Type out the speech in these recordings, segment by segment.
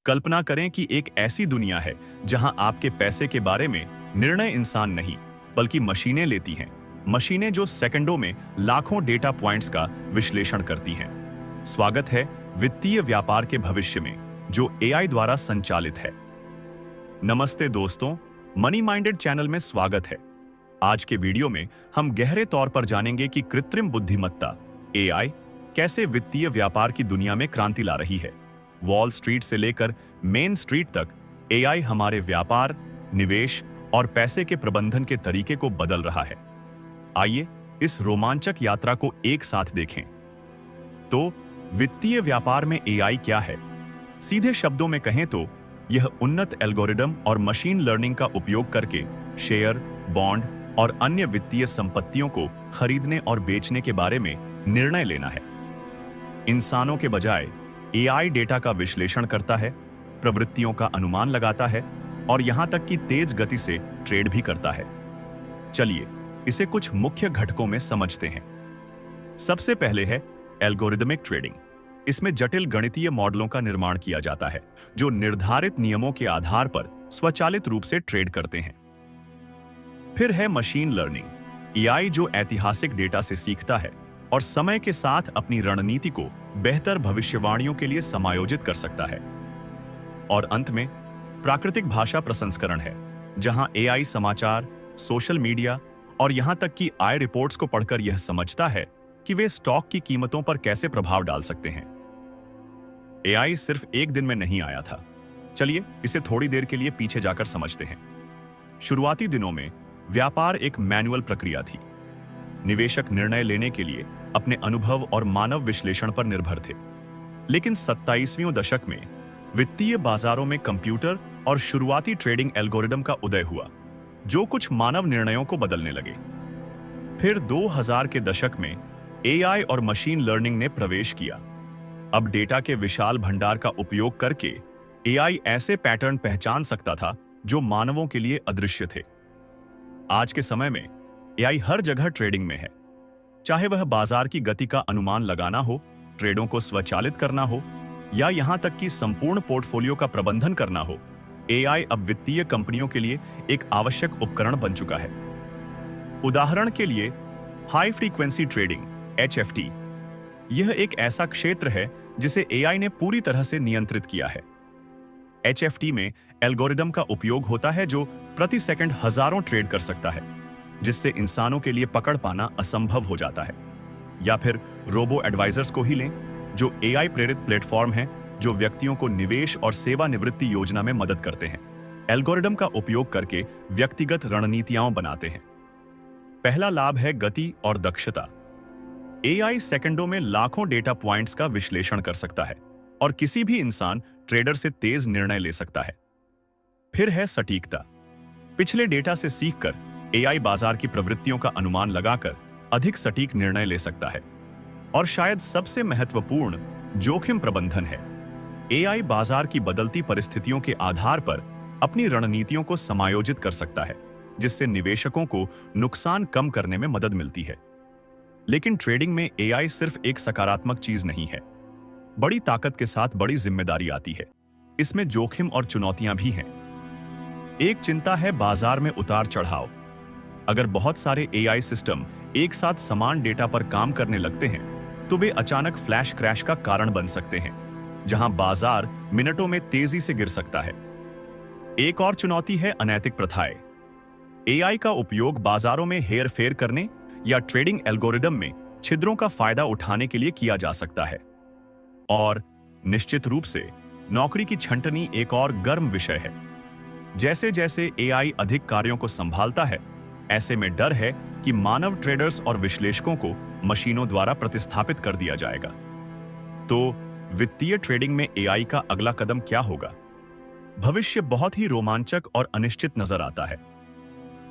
कल्पना करें कि एक ऐसी दुनिया है जहां आपके पैसे के बारे में निर्णय इंसान नहीं बल्कि मशीनें लेती हैं। मशीनें जो सेकंडों में लाखों डेटा पॉइंट्स का विश्लेषण करती हैं। स्वागत है वित्तीय व्यापार के भविष्य में जो एआई द्वारा संचालित है। नमस्ते दोस्तों, मनी माइंडेड चैनल में स्वागत है। आज के वीडियो में हम गहरे तौर पर जानेंगे कि कृत्रिम बुद्धिमत्ता एआई कैसे वित्तीय व्यापार की दुनिया में क्रांति ला रही है। वॉल स्ट्रीट से लेकर मेन स्ट्रीट तक एआई हमारे व्यापार, निवेश और पैसे के प्रबंधन के तरीके को बदल रहा है। आइए इस रोमांचक यात्रा को एक साथ देखें। तो वित्तीय व्यापार में एआई क्या है? सीधे शब्दों में कहें तो यह उन्नत एल्गोरिदम और मशीन लर्निंग का उपयोग करके शेयर, बॉन्ड और अन्य वित्तीय संपत्तियों को खरीदने और बेचने के बारे में निर्णय लेना है। इंसानों के बजाय एआई डेटा का विश्लेषण करता है, प्रवृत्तियों का अनुमान लगाता है और यहां तक कि तेज गति से ट्रेड भी करता है। चलिए इसे कुछ मुख्य घटकों में समझते हैं। सबसे पहले है एल्गोरिदमिक ट्रेडिंग। इसमें जटिल गणितीय मॉडलों का निर्माण किया जाता है जो निर्धारित नियमों के आधार पर स्वचालित रूप से ट्रेड करते हैं। फिर है मशीन लर्निंग। एआई जो ऐतिहासिक डेटा से सीखता है और समय के साथ अपनी रणनीति को बेहतर भविष्यवाणियों के लिए समायोजित कर सकता है। और अंत में प्राकृतिक भाषा प्रसंस्करण है, जहां एआई समाचार, सोशल मीडिया और यहां तक कि आय रिपोर्ट्स को पढ़कर यह समझता है कि वे स्टॉक की कीमतों पर कैसे प्रभाव डाल सकते हैं। एआई सिर्फ एक दिन में नहीं आया था। चलिए इसे थोड़ी देर के लिए पीछे जाकर समझते हैं। शुरुआती दिनों में व्यापार एक मैनुअल प्रक्रिया थी। निवेशक निर्णय लेने के लिए अपने अनुभव और मानव विश्लेषण पर निर्भर थे। लेकिन 27वीं दशक में वित्तीय बाजारों में कंप्यूटर और शुरुआती ट्रेडिंग एल्गोरिदम का उदय हुआ, जो कुछ मानव निर्णयों को बदलने लगे। फिर 2000 के दशक में एआई और मशीन लर्निंग ने प्रवेश किया। अब डेटा के विशाल भंडार का उपयोग करके एआई ऐसे पैटर्न पहचान सकता था जो मानवों के लिए अदृश्य थे। आज के समय में एआई हर जगह ट्रेडिंग में है। चाहे वह बाजार की गति का अनुमान लगाना हो, ट्रेडों को स्वचालित करना हो या यहां तक कि संपूर्ण पोर्टफोलियो का प्रबंधन करना हो, एआई अब वित्तीय कंपनियों के लिए एक आवश्यक उपकरण बन चुका है। उदाहरण के लिए हाई फ्रीक्वेंसी ट्रेडिंग HFT, यह एक ऐसा क्षेत्र है जिसे एआई ने पूरी तरह से नियंत्रित किया है। HFT में एल्गोरिदम का उपयोग होता है जो प्रति सेकंड हजारों ट्रेड कर सकता है, जिससे इंसानों के लिए पकड़ पाना असंभव हो जाता है। या फिर रोबो एडवाइजर्स को ही लें, जो एआई प्रेरित प्लेटफॉर्म हैं जो व्यक्तियों को निवेश और सेवानिवृत्ति योजना में मदद करते हैं। एल्गोरिदम का उपयोग करके व्यक्तिगत रणनीतियां बनाते हैं। पहला लाभ है गति और दक्षता। एआई सेकंडों में लाखों डेटा पॉइंट्स का विश्लेषण कर सकता है और किसी भी इंसान ट्रेडर से तेज निर्णय ले सकता है। फिर है सटीकता। पिछले डेटा से सीखकर एआई बाजार की प्रवृत्तियों का अनुमान लगाकर अधिक सटीक निर्णय ले सकता है। और शायद सबसे महत्वपूर्ण जोखिम प्रबंधन है। एआई बाजार की बदलती परिस्थितियों के आधार पर अपनी रणनीतियों को समायोजित कर सकता है, जिससे निवेशकों को नुकसान कम करने में मदद मिलती है। लेकिन ट्रेडिंग में एआई सिर्फ एक सकारात्मक चीज नहीं है। बड़ी ताकत के साथ बड़ी जिम्मेदारी आती है। इसमें जोखिम और चुनौतियां भी हैं। एक चिंता है बाजार में उतार चढ़ाव। अगर बहुत सारे एआई सिस्टम एक साथ समान डेटा पर काम करने लगते हैं तो वे अचानक फ्लैश क्रैश का कारण बन सकते हैं, जहां बाजार मिनटों में तेजी से गिर सकता है। एक और चुनौती है अनैतिक प्रथाएं। एआई का उपयोग बाजारों में हेरफेर करने या ट्रेडिंग एल्गोरिदम में छिद्रों का फायदा उठाने के लिए किया जा सकता है। और निश्चित रूप से नौकरी की छंटनी एक और गर्म विषय है। जैसे जैसे एआई अधिक कार्यों को संभालता है, ऐसे में डर है कि मानव ट्रेडर्स और विश्लेषकों को मशीनों द्वारा प्रतिस्थापित कर दिया जाएगा। तो वित्तीय ट्रेडिंग में एआई का अगला कदम क्या होगा? भविष्य बहुत ही रोमांचक और अनिश्चित नजर आता है।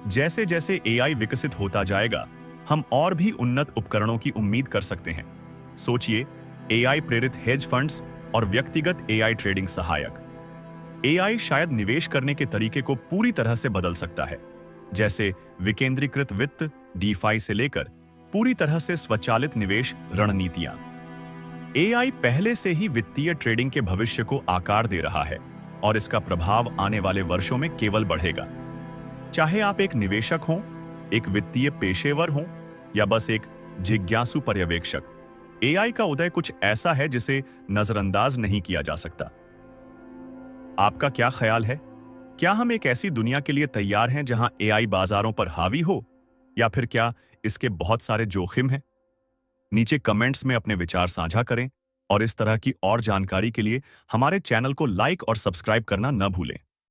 जैसे जैसे एआई विकसित होता जाएगा, हम और भी उन्नत उपकरणों की उम्मीद कर सकते हैं। सोचिए, एआई प्रेरित हेज फंड्स और व्यक्तिगत एआई ट्रेडिंग सहायक। एआई शायद निवेश करने के तरीके को पूरी तरह से बदल सकता है, जैसे विकेंद्रीकृत वित्त, डीफाई से लेकर पूरी तरह से स्वचालित निवेश रणनीतियां। एआई पहले से ही वित्तीय ट्रेडिंग के भविष्य को आकार दे रहा है और इसका प्रभाव आने वाले वर्षों में केवल बढ़ेगा। चाहे आप एक निवेशक हों, एक वित्तीय पेशेवर हों या बस एक जिज्ञासु पर्यवेक्षक, एआई का उदय कुछ ऐसा है जिसे नजरअंदाज नहीं किया जा सकता। आपका क्या ख्याल है? क्या हम एक ऐसी दुनिया के लिए तैयार हैं जहां एआई बाजारों पर हावी हो, या फिर क्या इसके बहुत सारे जोखिम हैं? नीचे कमेंट्स में अपने विचार साझा करें और इस तरह की और जानकारी के लिए हमारे चैनल को लाइक और सब्सक्राइब करना न भूलें।